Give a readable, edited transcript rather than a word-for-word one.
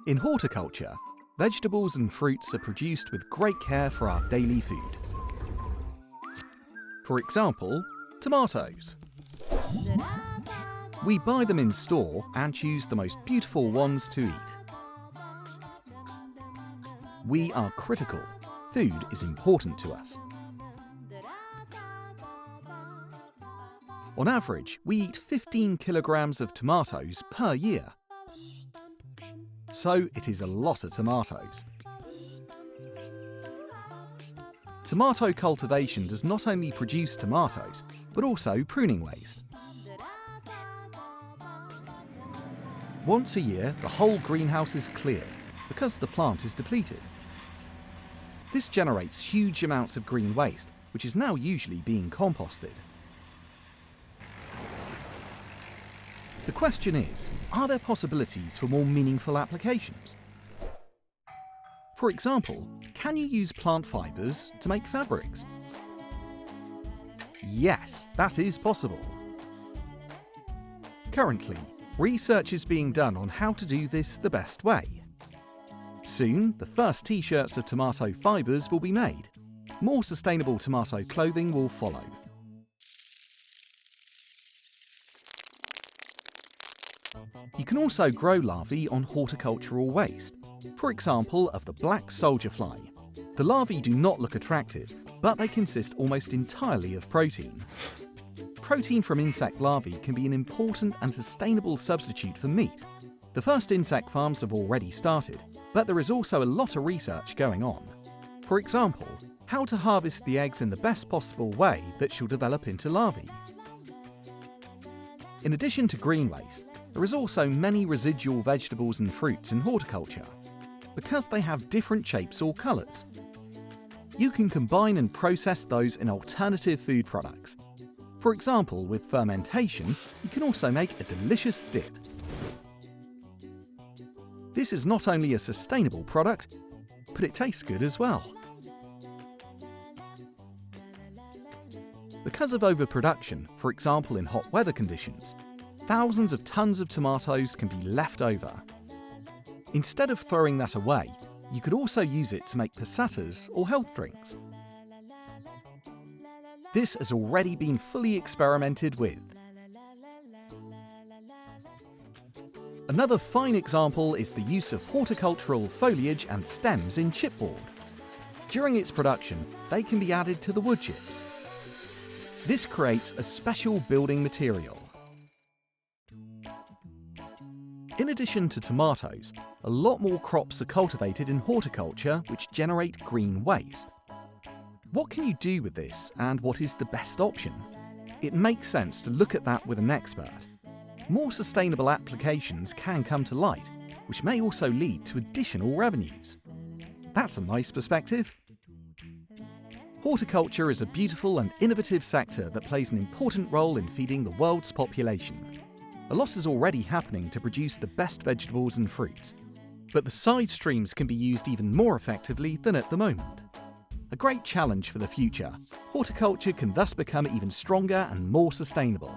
In horticulture, vegetables and fruits are produced with great care for our daily food. For example, tomatoes. We buy them in store and choose the most beautiful ones to eat. We are critical. Food is important to us. On average, we eat 15 kilograms of tomatoes per year. So it is a lot of tomatoes. Tomato cultivation does not only produce tomatoes, but also pruning waste. Once a year, the whole greenhouse is cleared because the plant is depleted. This generates huge amounts of green waste, which is now usually being composted. The question is, are there possibilities for more meaningful applications? For example, can you use plant fibres to make fabrics? Yes, that is possible. Currently, research is being done on how to do this the best way. Soon, the first t-shirts of tomato fibres will be made. More sustainable tomato clothing will follow. You can also grow larvae on horticultural waste, for example of the black soldier fly. The larvae do not look attractive, but they consist almost entirely of protein. Protein from insect larvae can be an important and sustainable substitute for meat. The first insect farms have already started, but there is also a lot of research going on. For example, how to harvest the eggs in the best possible way that shall develop into larvae. In addition to green waste, there is also many residual vegetables and fruits in horticulture, because they have different shapes or colours. You can combine and process those in alternative food products. For example, with fermentation, you can also make a delicious dip. This is not only a sustainable product, but it tastes good as well. Because of overproduction, for example in hot weather conditions, thousands of tons of tomatoes can be left over. Instead of throwing that away, you could also use it to make passatas or health drinks. This has already been fully experimented with. Another fine example is the use of horticultural foliage and stems in chipboard. During its production, they can be added to the wood chips. This creates a special building material. In addition to tomatoes, a lot more crops are cultivated in horticulture which generate green waste. What can you do with this, and what is the best option? It makes sense to look at that with an expert. More sustainable applications can come to light, which may also lead to additional revenues. That's a nice perspective. Horticulture is a beautiful and innovative sector that plays an important role in feeding the world's population. A lot is already happening to produce the best vegetables and fruits, but the side streams can be used even more effectively than at the moment. A great challenge for the future, horticulture can thus become even stronger and more sustainable.